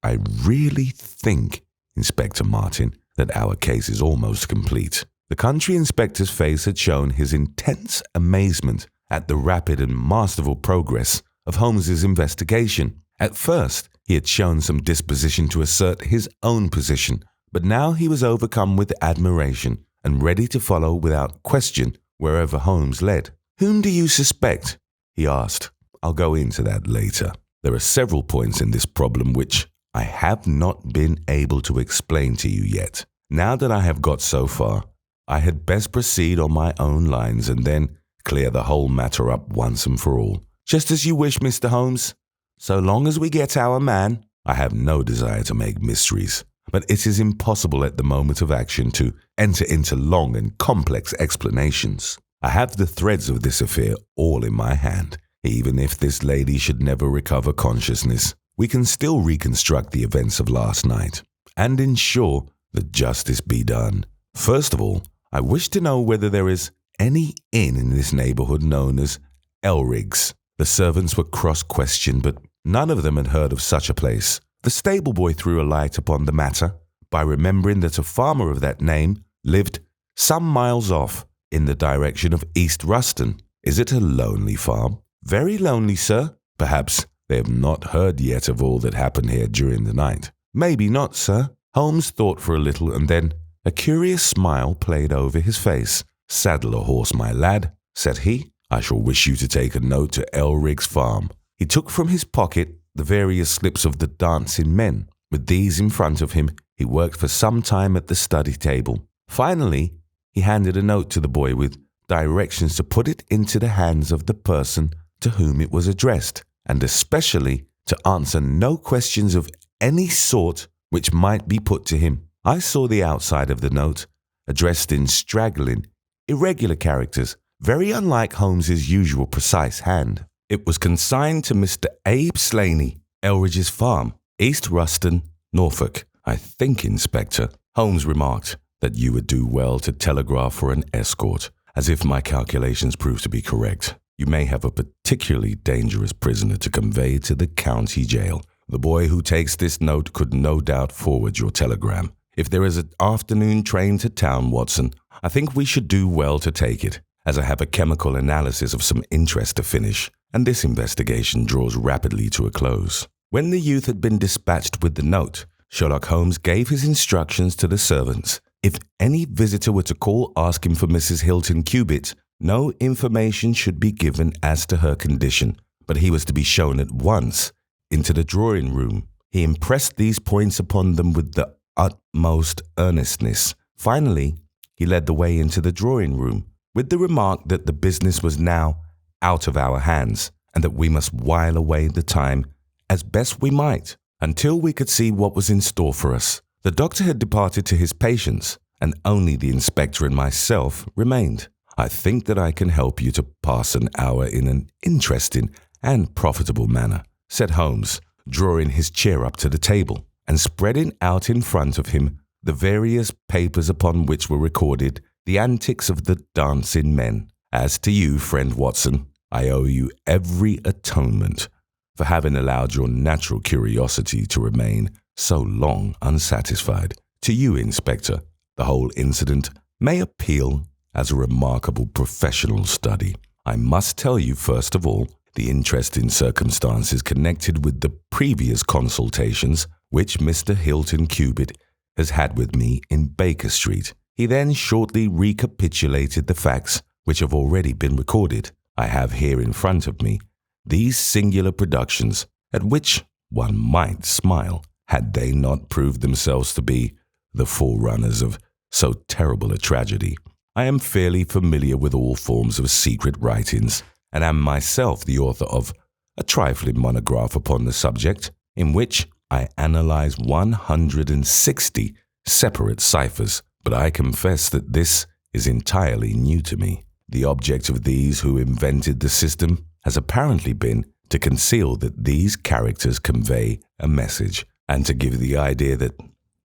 A: I really think, Inspector Martin, that our case is almost complete. The country inspector's face had shown his intense amazement at the rapid and masterful progress of Holmes's investigation. At first, he had shown some disposition to assert his own position, but now he was overcome with admiration and ready to follow without question wherever Holmes led. Whom do you suspect? He asked. I'll go into that later. There are several points in this problem which I have not been able to explain to you yet. Now that I have got so far, I had best proceed on my own lines and then clear the whole matter up once and for all. Just as you wish, Mr. Holmes. So long as we get our man, I have no desire to make mysteries. But it is impossible at the moment of action to enter into long and complex explanations. I have the threads of this affair all in my hand. Even if this lady should never recover consciousness, we can still reconstruct the events of last night and ensure that justice be done. First of all, I wish to know whether there is any inn in this neighborhood known as Elrig's. The servants were cross-questioned, but none of them had heard of such a place. The stable boy threw a light upon the matter by remembering that a farmer of that name lived some miles off in the direction of East Ruston. Is it a lonely farm? Very lonely, sir. Perhaps they have not heard yet of all that happened here during the night. Maybe not, sir. Holmes thought for a little, and then a curious smile played over his face. Saddle a horse, my lad, said he. I shall wish you to take a note to Elrig's farm. He took from his pocket the various slips of the dancing men. With these in front of him, he worked for some time at the study table. Finally, he handed a note to the boy with directions to put it into the hands of the person to whom it was addressed, and especially to answer no questions of any sort which might be put to him. I saw the outside of the note, addressed in straggling, irregular characters, very unlike Holmes's usual precise hand. It was consigned to Mr. Abe Slaney, Elridge's farm, East Ruston, Norfolk. I think, Inspector, Holmes remarked, that you would do well to telegraph for an escort, as if my calculations prove to be correct. You may have a particularly dangerous prisoner to convey to the county jail. The boy who takes this note could no doubt forward your telegram. If there is an afternoon train to town, Watson, I think we should do well to take it, as I have a chemical analysis of some interest to finish, and this investigation draws rapidly to a close. When the youth had been dispatched with the note, Sherlock Holmes gave his instructions to the servants. If any visitor were to call asking for Mrs. Hilton Cubitt, no information should be given as to her condition, but he was to be shown at once into the drawing room. He impressed these points upon them with the utmost earnestness. Finally, he led the way into the drawing room, with the remark that the business was now out of our hands, and that we must while away the time as best we might. until we could see what was in store for us. The doctor had departed to his patients, and only the inspector and myself remained. I think that I can help you to pass an hour in an interesting and profitable manner, said Holmes, drawing his chair up to the table and spreading out in front of him the various papers upon which were recorded the antics of the dancing men. As to you, friend Watson, I owe you every atonement for having allowed your natural curiosity to remain so long unsatisfied. To you, Inspector, the whole incident may appeal as a remarkable professional study. I must tell you, first of all, the interesting circumstances connected with the previous consultations which Mr. Hilton Cubitt has had with me in Baker Street. He then shortly recapitulated the facts which have already been recorded. I have here in front of me these singular productions, at which one might smile, had they not proved themselves to be the forerunners of so terrible a tragedy. I am fairly familiar with all forms of secret writings, and am myself the author of a trifling monograph upon the subject, in which I analyze 160 separate ciphers, but I confess that this is entirely new to me. The object of these who invented the system has apparently been to conceal that these characters convey a message, and to give the idea that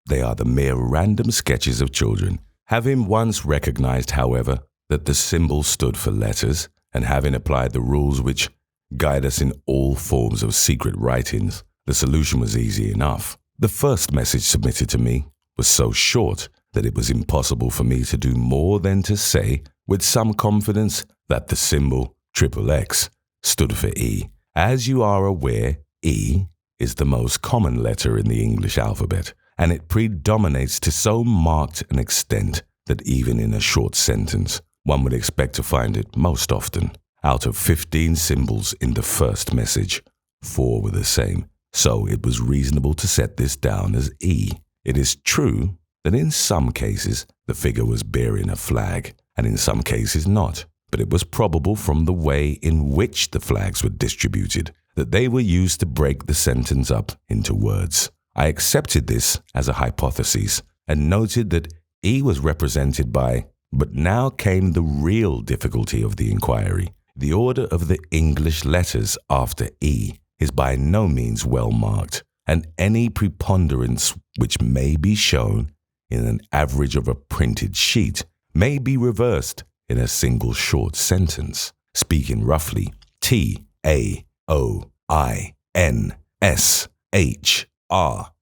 A: they are the mere random sketches of children. Having once recognized, however, that the symbol stood for letters, and having applied the rules which guide us in all forms of secret writings, the solution was easy enough. The first message submitted to me was so short that it was impossible for me to do more than to say with some confidence that the symbol XXX stood for E. As you are aware, E is the most common letter in the English alphabet, and it predominates to so marked an extent that even in a short sentence, one would expect to find it most often. Out of 15 symbols in the first message, 4 were the same, so it was reasonable to set this down as E. It is true that in some cases the figure was bearing a flag, and in some cases not, but it was probable from the way in which the flags were distributed that they were used to break the sentence up into words. I accepted this as a hypothesis and noted that E was represented by, but now came the real difficulty of the inquiry. The order of the English letters after E is by no means well marked, and any preponderance which may be shown in an average of a printed sheet may be reversed in a single short sentence. Speaking roughly, T, A, O, I, N, S, H, R,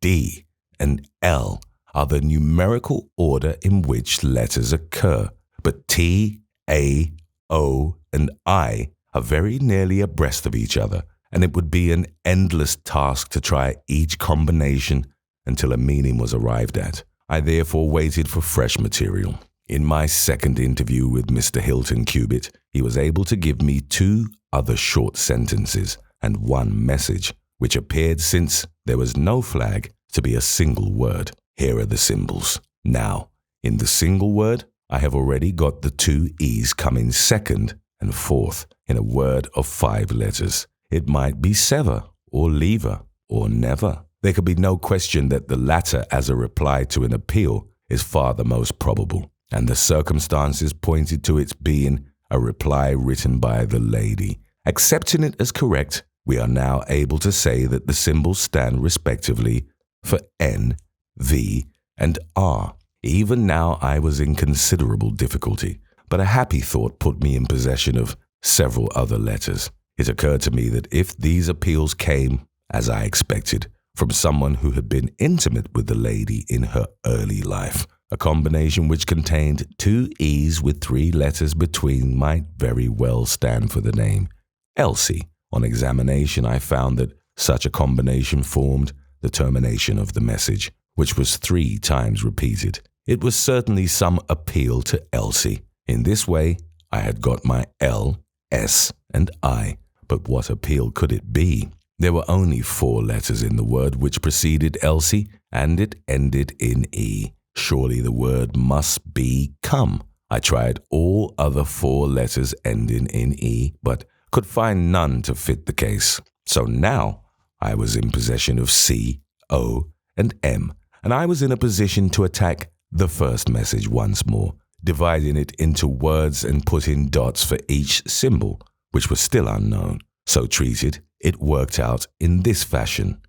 A: D, and L are the numerical order in which letters occur, but T, A, O, and I are very nearly abreast of each other, and it would be an endless task to try each combination until a meaning was arrived at. I therefore waited for fresh material. In my second interview with Mr. Hilton Cubitt, he was able to give me 2 other short sentences and 1 message, which appeared, since there was no flag, to be a single word. Here are the symbols. Now, in the single word, I have already got the 2 E's coming second and fourth in a word of 5 letters. It might be sever, or lever, or never. There could be no question that the latter, as a reply to an appeal, is far the most probable, and the circumstances pointed to its being a reply written by the lady. Accepting it as correct, we are now able to say that the symbols stand respectively for N, V, and R. Even now I was in considerable difficulty, but a happy thought put me in possession of several other letters. It occurred to me that if these appeals came, as I expected, from someone who had been intimate with the lady in her early life, a combination which contained 2 E's with 3 letters between might very well stand for the name Elsie. On examination, I found that such a combination formed the termination of the message, which was 3 times repeated. It was certainly some appeal to Elsie. In this way, I had got my L, S, and I. But what appeal could it be? There were only 4 letters in the word which preceded Elsie, and it ended in E. Surely the word must be come. I tried all other 4 letters ending in E, but could find none to fit the case. So now I was in possession of C, O, and M, and I was in a position to attack the first message once more, dividing it into words and putting dots for each symbol, which was still unknown. So treated, it worked out in this fashion: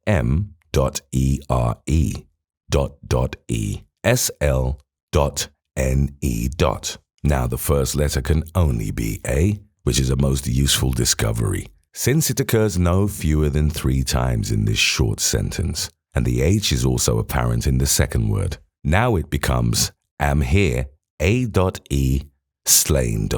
A: .m.ere, .e, sl.ne. Now the first letter can only be A, which is a most useful discovery, since it occurs no fewer than 3 times in this short sentence, and the H is also apparent in the second word. Now it becomes am here, A.E, slain.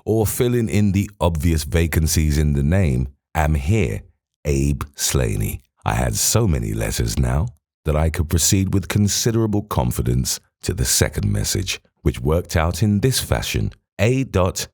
A: Or filling in the obvious vacancies in the name, am here, Abe Slaney. I had so many letters now that I could proceed with considerable confidence to the second message, which worked out in this fashion: A.ELRI.ES.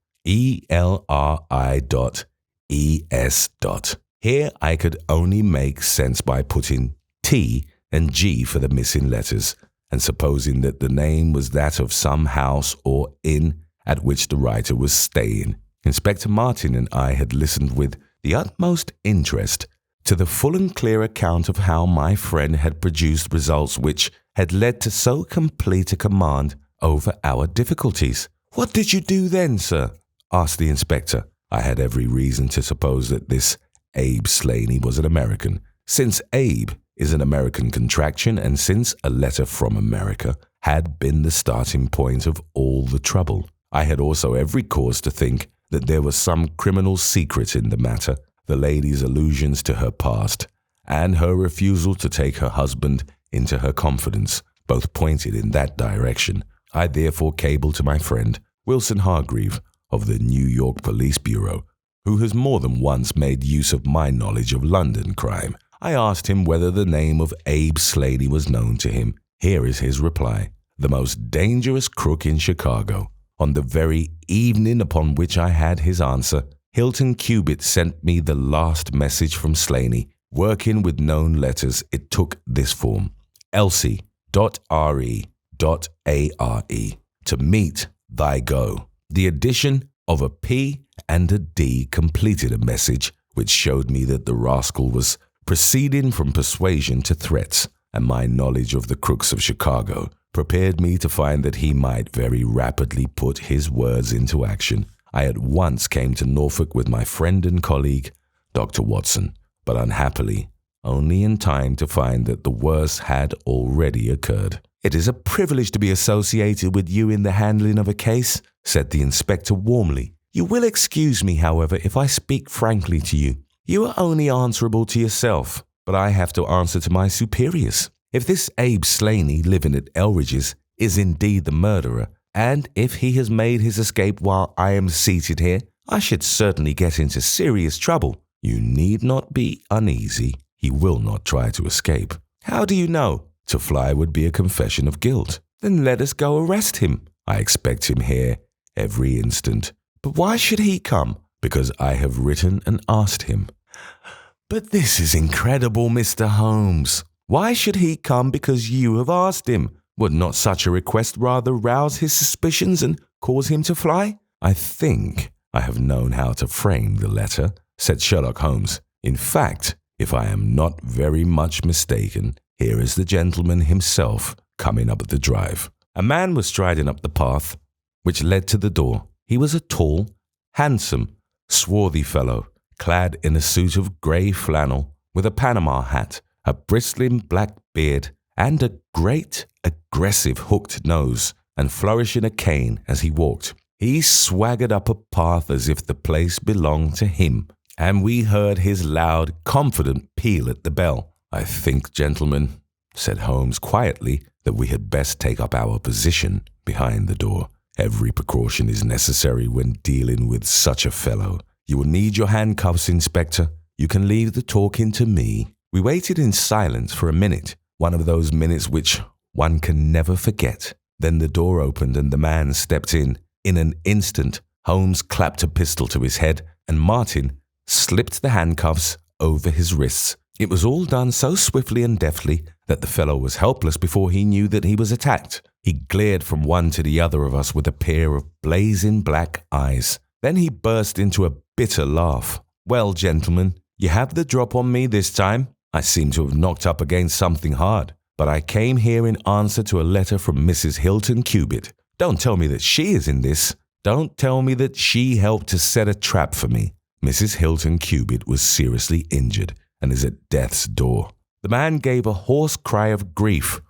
A: Here I could only make sense by putting T and G for the missing letters, and supposing that the name was that of some house or inn at which the writer was staying. Inspector Martin and I had listened with the utmost interest to the full and clear account of how my friend had produced results which had led to so complete a command over our difficulties. "What did you do then, sir?" asked the inspector. I had every reason to suppose that this Abe Slaney was an American, since Abe is an American contraction, and since a letter from America had been the starting point of all the trouble. I had also every cause to think that there was some criminal secret in the matter. The lady's allusions to her past and her refusal to take her husband into her confidence both pointed in that direction. I therefore cabled to my friend, Wilson Hargreave, of the New York Police Bureau, who has more than once made use of my knowledge of London crime. I asked him whether the name of Abe Slaney was known to him. Here is his reply: "The most dangerous crook in Chicago." On the very evening upon which I had his answer, Hilton Cubitt sent me the last message from Slaney. Working with known letters, it took this form: Elsie.re.are, to meet thy go. The addition of a P and a D completed a message which showed me that the rascal was proceeding from persuasion to threats, and my knowledge of the crooks of Chicago prepared me to find that he might very rapidly put his words into action. I at once came to Norfolk with my friend and colleague, Dr. Watson, but unhappily only in time to find that the worst had already occurred. "It is a privilege to be associated with you in the handling of a case," said the inspector warmly. "You will excuse me, however, if I speak frankly to you. You are only answerable to yourself, but I have to answer to my superiors. If this Abe Slaney living at Elridge's is indeed the murderer, and if he has made his escape while I am seated here, I should certainly get into serious trouble. You need not be uneasy. He will not try to escape." "How do you know?" "To fly would be a confession of guilt." "Then let us go arrest him." "I expect him here every instant." "But why should he come?" "Because I have written and asked him." "But this is incredible, Mr. Holmes. Why should he come because you have asked him? Would not such a request rather rouse his suspicions and cause him to fly?" "I think I have known how to frame the letter," said Sherlock Holmes. "In fact, if I am not very much mistaken, here is the gentleman himself coming up the drive." A man was striding up the path which led to the door. He was a tall, handsome, swarthy fellow, clad in a suit of grey flannel, with a Panama hat, a bristling black beard, and a great, aggressive hooked nose, and flourishing a cane as he walked. He swaggered up a path as if the place belonged to him, and we heard his loud, confident peal at the bell. "I think, gentlemen," said Holmes quietly, "that we had best take up our position behind the door. Every precaution is necessary when dealing with such a fellow. You will need your handcuffs, Inspector. You can leave the talking to me." We waited in silence for a minute, one of those minutes which one can never forget. Then the door opened and the man stepped in. In an instant, Holmes clapped a pistol to his head, and Martin slipped the handcuffs over his wrists. It was all done so swiftly and deftly that the fellow was helpless before he knew that he was attacked. He glared from one to the other of us with a pair of blazing black eyes. Then he burst into a bitter laugh. "Well, gentlemen, You have the drop on me this time. I seem to have knocked up against something hard. But I came here in answer to a letter from Mrs. Hilton Cubitt. Don't tell me that she is in this. Don't tell me that she helped to set a trap for me. Mrs. Hilton Cubitt was seriously injured and is at death's door. The man gave a hoarse cry of grief,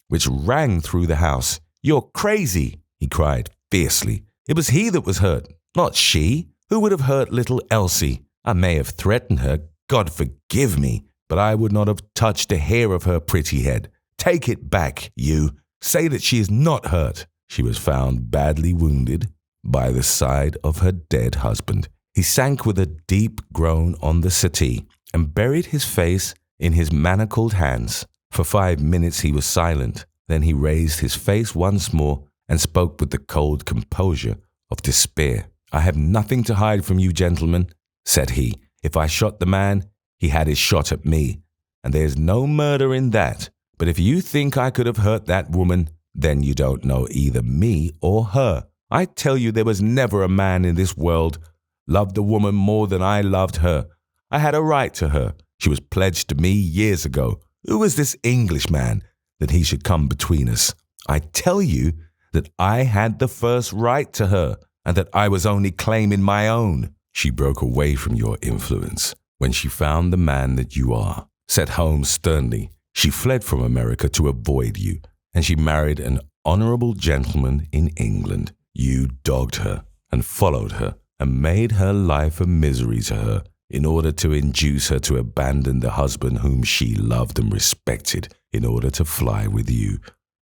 A: which rang through the house. You're crazy, he cried fiercely. It was he that was hurt, not she. Who would have hurt little Elsie? I may have threatened her, God forgive me, but I would not have touched a hair of her pretty head. Take it back, you. Say that she is not hurt. She was found badly wounded by the side of her dead husband. He sank with a deep groan on the settee and buried his face in his manacled hands. For 5 minutes he was silent. Then he raised his face once more and spoke with the cold composure of despair. I have nothing to hide from you, gentlemen, said he. If I shot the man, he had his shot at me, and there's no murder in that. But if you think I could have hurt that woman, then you don't know either me or her. I tell you there was never a man in this world loved a woman more than I loved her. I had a right to her. She was pledged to me years ago. Who is this Englishman that he should come between us? I tell you that I had the first right to her, and that I was only claiming my own. She broke away from your influence when she found the man that you are, said Holmes sternly. She fled from America to avoid you, and she married an honorable gentleman in England. You dogged her and followed her and made her life a misery to her in order to induce her to abandon the husband whom she loved and respected in order to fly with you,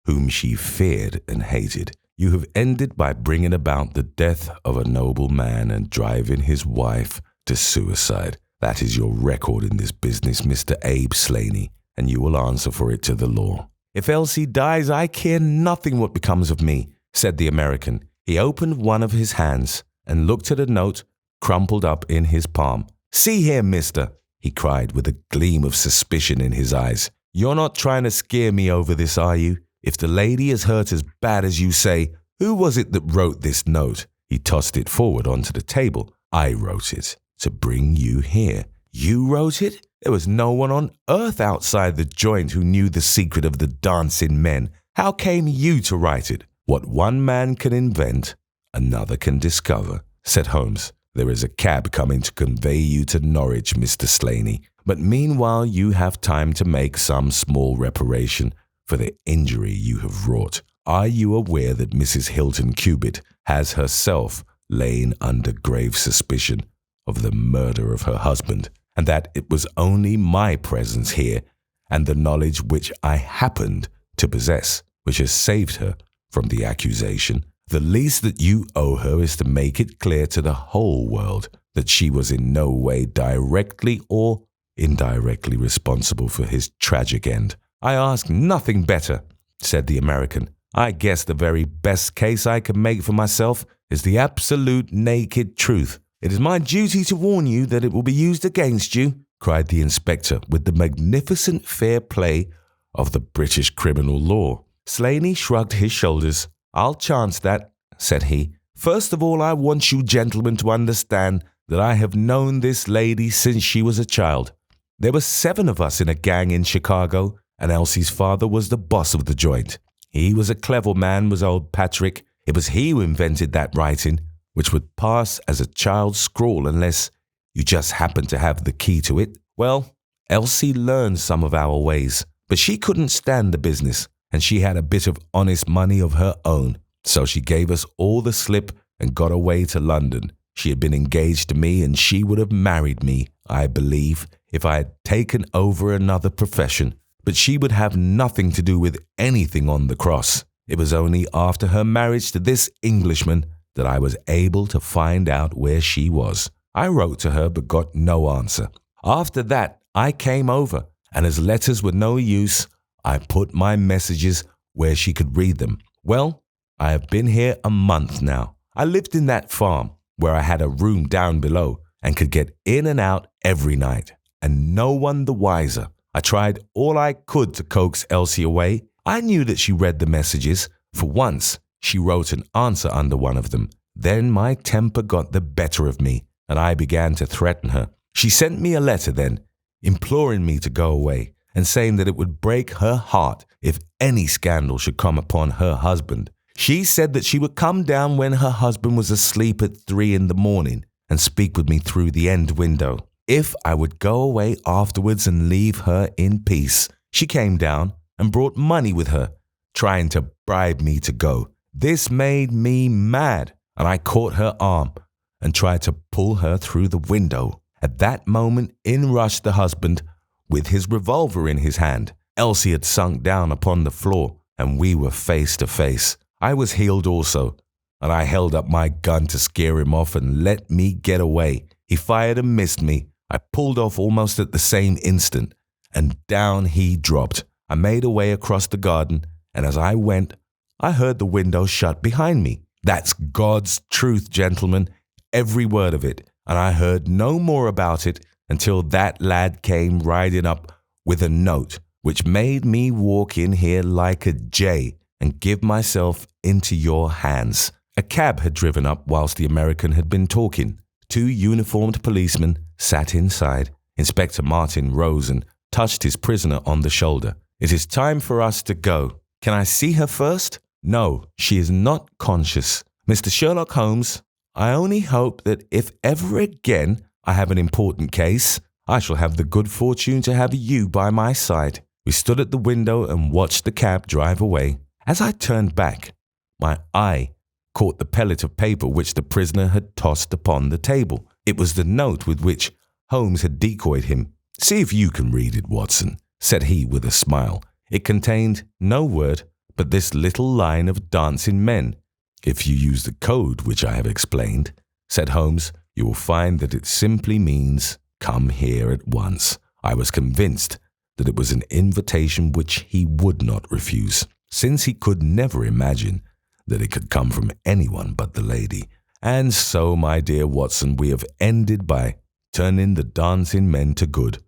A: whom she feared and hated. You have ended by bringing about the death of a noble man and driving his wife to suicide. That is your record in this business, Mr. Abe Slaney, and you will answer for it to the law. If Elsie dies, I care nothing what becomes of me, said the American. He opened one of his hands and looked at a note crumpled up in his palm. See here, mister, he cried with a gleam of suspicion in his eyes. You're not trying to scare me over this, are you? If the lady is hurt as bad as you say, who was it that wrote this note? He tossed it forward onto the table. I wrote it to bring you here. You wrote it? There was no one on earth outside the joint who knew the secret of the dancing men. How came you to write it? What one man can invent, another can discover, said Holmes. There is a cab coming to convey you to Norwich, Mr. Slaney. But meanwhile you have time to make some small reparation for the injury you have wrought. Are you aware that Mrs. Hilton Cubitt has herself lain under grave suspicion of the murder of her husband, and that it was only my presence here and the knowledge which I happened to possess which has saved her from the accusation? The least that you owe her is to make it clear to the whole world that she was in no way directly or indirectly responsible for his tragic end. I ask nothing better, said the American. I guess the very best case I can make for myself is the absolute naked truth. It is my duty to warn you that it will be used against you, cried the inspector with the magnificent fair play of the British criminal law. Slaney shrugged his shoulders. I'll chance that, said he. First of all, I want you gentlemen to understand that I have known this lady since she was a child. There were 7 of us in a gang in Chicago, and Elsie's father was the boss of the joint. He was a clever man, was old Patrick. It was he who invented that writing, which would pass as a child's scrawl unless you just happened to have the key to it. Well, Elsie learned some of our ways, but she couldn't stand the business, and she had a bit of honest money of her own. So she gave us all the slip and got away to London. She had been engaged to me, and she would have married me, I believe, if I had taken over another profession. But she would have nothing to do with anything on the cross. It was only after her marriage to this Englishman that I was able to find out where she was. I wrote to her but got no answer. After that, I came over, and as letters were no use, I put my messages where she could read them. Well, I have been here a month now. I lived in that farm, where I had a room down below and could get in and out every night, and no one the wiser. I tried all I could to coax Elsie away. I knew that she read the messages. For once, she wrote an answer under one of them. Then my temper got the better of me, and I began to threaten her. She sent me a letter then, imploring me to go away, and saying that it would break her heart if any scandal should come upon her husband. She said that she would come down when her husband was asleep at 3 a.m. and speak with me through the end window. If I would go away afterwards and leave her in peace. She came down and brought money with her, trying to bribe me to go. This made me mad, and I caught her arm and tried to pull her through the window. At that moment, in rushed the husband with his revolver in his hand. Elsie had sunk down upon the floor, and we were face to face. I was healed also, and I held up my gun to scare him off and let me get away. He fired and missed me. I pulled off almost at the same instant, and down he dropped. I made away across the garden, and as I went, I heard the window shut behind me. That's God's truth, gentlemen, every word of it, and I heard no more about it until that lad came riding up with a note, which made me walk in here like a jay and give myself into your hands. A cab had driven up whilst the American had been talking. 2 uniformed policemen sat inside. Inspector Martin rose and touched his prisoner on the shoulder. It is time for us to go. Can I see her first? No, she is not conscious. Mr. Sherlock Holmes, I only hope that if ever again I have an important case, I shall have the good fortune to have you by my side. We stood at the window and watched the cab drive away. As I turned back, my eye caught the pellet of paper which the prisoner had tossed upon the table. It was the note with which Holmes had decoyed him. See if you can read it, Watson, said he with a smile. It contained no word but this little line of dancing men. If you use the code which I have explained, said Holmes, you will find that it simply means, come here at once. I was convinced that it was an invitation which he would not refuse, since he could never imagine that it could come from anyone but the lady. And so, my dear Watson, we have ended by turning the dancing men to good,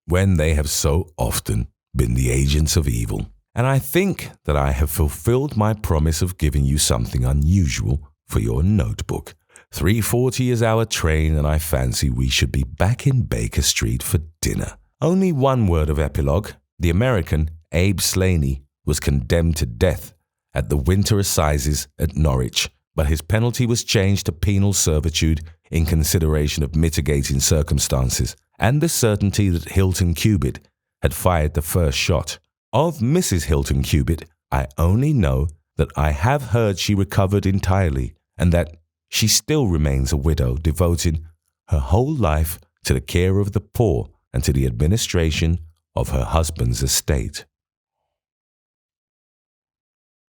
A: when they have so often been the agents of evil. And I think that I have fulfilled my promise of giving you something unusual for your notebook. 3:40 is our train, and I fancy we should be back in Baker Street for dinner. Only one word of epilogue. The American, Abe Slaney, was condemned to death at the Winter Assizes at Norwich, but his penalty was changed to penal servitude in consideration of mitigating circumstances and the certainty that Hilton Cubitt had fired the first shot. Of Mrs. Hilton Cubitt, I only know that I have heard she recovered entirely and that she still remains a widow, devoting her whole life to the care of the poor and to the administration of her husband's estate.